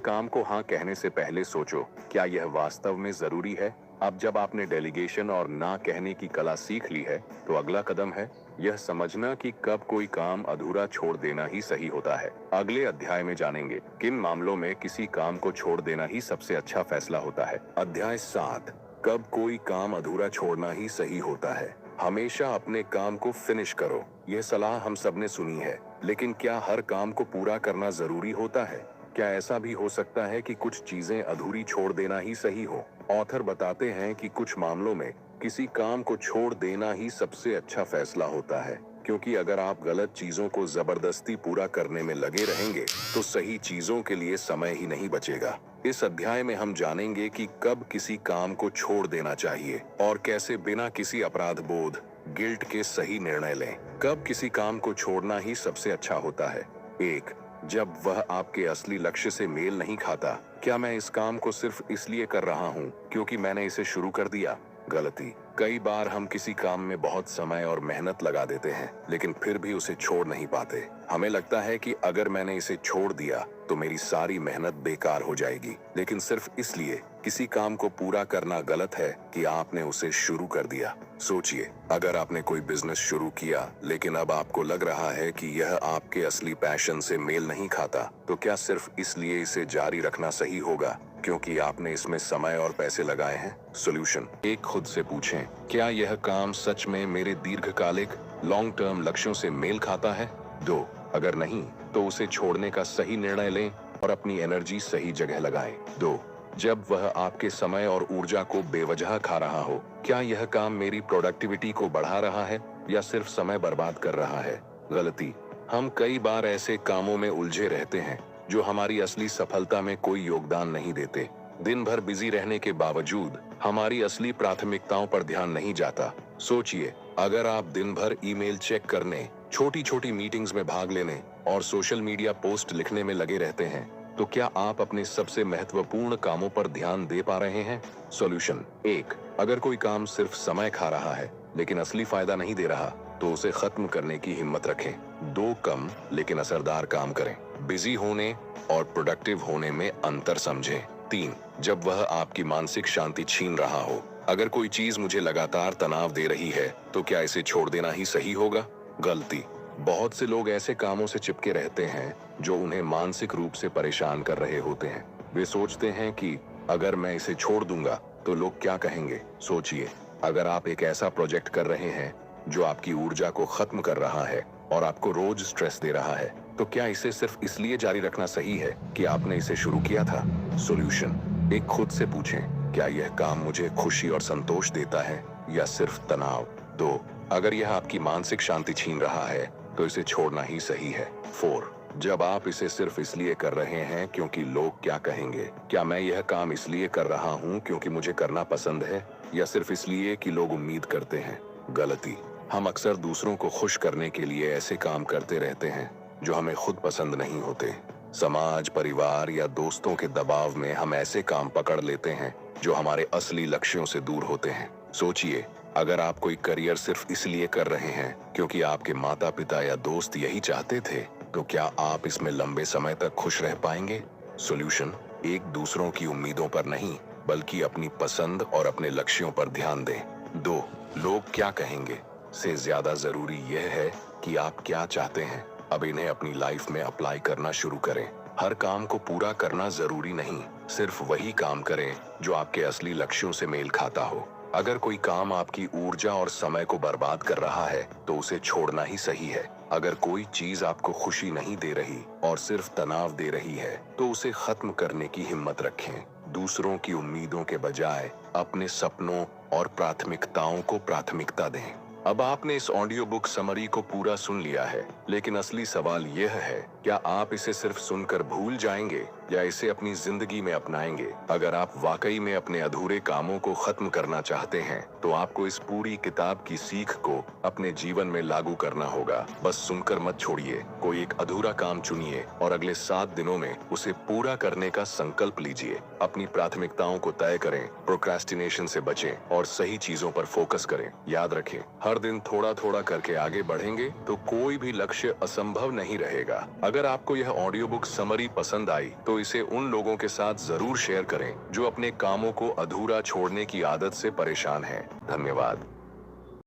काम को हाँ कहने से पहले सोचो, क्या यह वास्तव में जरूरी है? अब जब आपने डेलीगेशन और ना कहने की कला सीख ली है, तो अगला कदम है यह समझना कि कब कोई काम अधूरा छोड़ देना ही सही होता है। अगले अध्याय में जानेंगे किन मामलों में किसी काम को छोड़ देना ही सबसे अच्छा फैसला होता है। अध्याय 7, कब कोई काम अधूरा छोड़ना ही सही होता है। हमेशा अपने काम को फिनिश करो। यह सलाह हम सब ने सुनी है, लेकिन क्या हर काम को पूरा करना जरूरी होता है? क्या ऐसा भी हो सकता है कि कुछ चीजें अधूरी छोड़ देना ही सही हो? ऑथर बताते हैं कि कुछ मामलों में किसी काम को छोड़ देना ही सबसे अच्छा फैसला होता है, क्योंकि अगर आप गलत चीजों को जबरदस्ती पूरा करने में लगे रहेंगे, तो सही चीजों के लिए समय ही नहीं बचेगा। इस अध्याय में हम जानेंगे कि कब किसी काम को छोड़ देना चाहिए और कैसे बिना किसी अपराध बोध, गिल्ट के सही निर्णय लें। कब किसी काम को छोड़ना ही सबसे अच्छा होता है। 1, जब वह आपके असली लक्ष्य से मेल नहीं खाता। क्या मैं इस काम को सिर्फ इसलिए कर रहा हूँ क्योंकि मैंने इसे शुरू कर दिया? गलती: कई बार हम किसी काम में बहुत समय और मेहनत लगा देते हैं, लेकिन फिर भी उसे छोड़ नहीं पाते। हमें लगता है कि अगर मैंने इसे छोड़ दिया तो मेरी सारी मेहनत बेकार हो जाएगी। लेकिन सिर्फ इसलिए किसी काम को पूरा करना गलत है कि आपने उसे शुरू कर दिया। सोचिए, अगर आपने कोई बिजनेस शुरू किया, लेकिन अब आपको लग रहा है कि यह आपके असली पैशन से मेल नहीं खाता, तो क्या सिर्फ इसलिए इसे जारी रखना सही होगा क्योंकि आपने इसमें समय और पैसे लगाए हैं? सॉल्यूशन: 1, खुद से पूछें, क्या यह काम सच में मेरे दीर्घकालिक लॉन्ग टर्म लक्ष्यों से मेल खाता है? 2, अगर नहीं, तो उसे छोड़ने का सही निर्णय लें और अपनी एनर्जी सही जगह लगाएं। 2, जब वह आपके समय और ऊर्जा को बेवजह खा रहा हो, क्या यह काम मेरी प्रोडक्टिविटी को बढ़ा रहा है या सिर्फ समय बर्बाद कर रहा है? गलती: हम कई बार ऐसे कामों में उलझे रहते हैं जो हमारी असली सफलता में कोई योगदान नहीं देते। दिन भर बिजी रहने के बावजूद हमारी असली प्राथमिकताओं पर ध्यान नहीं जाता। सोचिए, अगर आप दिन भर ईमेल चेक करने छोटी छोटी मीटिंग्स में भाग लेने और सोशल मीडिया पोस्ट लिखने में लगे रहते हैं, तो क्या आप अपने सबसे महत्वपूर्ण कामों पर ध्यान दे पा रहे हैं? सॉल्यूशन 1, अगर कोई काम सिर्फ समय खा रहा है लेकिन असली फायदा नहीं दे रहा, तो उसे खत्म करने की हिम्मत रखें। 2, कम लेकिन असरदार काम करें। बिजी होने और प्रोडक्टिव होने में अंतर समझें। 3, जब वह आपकी मानसिक शांति छीन रहा हो। अगर कोई चीज मुझे लगातार तनाव दे रही है, तो क्या इसे छोड़ देना ही सही होगा? गलती। बहुत से लोग ऐसे कामों से चिपके रहते हैं जो उन्हें मानसिक रूप से परेशान कर रहे होते हैं। वे सोचते हैं कि अगर मैं इसे छोड़ दूंगा तो लोग क्या कहेंगे। सोचिए, अगर आप एक ऐसा प्रोजेक्ट कर रहे हैं जो आपकी ऊर्जा को खत्म कर रहा है और आपको रोज स्ट्रेस दे रहा है, तो क्या इसे सिर्फ इसलिए जारी रखना सही है कि आपने इसे शुरू किया था? सॉल्यूशन 1, खुद से पूछें, क्या यह काम मुझे खुशी और संतोष देता है या सिर्फ तनाव? 2, अगर यह आपकी मानसिक शांति छीन रहा है तो इसे छोड़ना ही सही है। 4, जब आप इसे सिर्फ इसलिए कर रहे हैं क्योंकि लोग क्या कहेंगे, क्या मैं यह काम इसलिए कर रहा हूँ क्योंकि मुझे करना पसंद है या सिर्फ इसलिए कि लोग उम्मीद करते हैं? गलती। हम अक्सर दूसरों को खुश करने के लिए ऐसे काम करते रहते हैं जो हमें खुद पसंद नहीं होते। समाज, परिवार या दोस्तों के दबाव में हम ऐसे काम पकड़ लेते हैं जो हमारे असली लक्ष्यों से दूर होते हैं। सोचिए, अगर आप कोई करियर सिर्फ इसलिए कर रहे हैं क्योंकि आपके माता पिता या दोस्त यही चाहते थे, तो क्या आप इसमें लंबे समय तक खुश रह पाएंगे? सॉल्यूशन 1, दूसरों की उम्मीदों पर नहीं बल्कि अपनी पसंद और अपने लक्ष्यों पर ध्यान दें। 2, लोग क्या कहेंगे से ज्यादा जरूरी यह है कि आप क्या चाहते हैं। अब इन्हें अपनी लाइफ में अप्लाई करना शुरू करें। हर काम को पूरा करना जरूरी नहीं, सिर्फ वही काम करें जो आपके असली लक्ष्यों से मेल खाता हो। अगर कोई काम आपकी ऊर्जा और समय को बर्बाद कर रहा है, तो उसे छोड़ना ही सही है। अगर कोई चीज आपको खुशी नहीं दे रही और सिर्फ तनाव दे रही है, तो उसे खत्म करने की हिम्मत रखें। दूसरों की उम्मीदों के बजाय अपने सपनों और प्राथमिकताओं को प्राथमिकता दें। अब आपने इस ऑडियो बुक समरी को पूरा सुन लिया है, लेकिन असली सवाल यह है, क्या आप इसे सिर्फ सुनकर भूल जाएंगे या इसे अपनी जिंदगी में अपनाएंगे? अगर आप वाकई में अपने अधूरे कामों को खत्म करना चाहते हैं, तो आपको इस पूरी किताब की सीख को अपने जीवन में लागू करना होगा। बस सुनकर मत छोड़िए, कोई एक अधूरा काम चुनिए और अगले 7 दिनों में उसे पूरा करने का संकल्प लीजिए। अपनी प्राथमिकताओं को तय करें, प्रोक्रेस्टिनेशन से बचें और सही चीजों पर फोकस करें। याद रखें, हर दिन थोड़ा थोड़ा करके आगे बढ़ेंगे तो कोई भी लक्ष्य असंभव नहीं रहेगा। अगर आपको यह ऑडियो बुक समरी पसंद आई, तो इसे उन लोगों के साथ जरूर शेयर करें जो अपने कामों को अधूरा छोड़ने की आदत से परेशान हैं। धन्यवाद।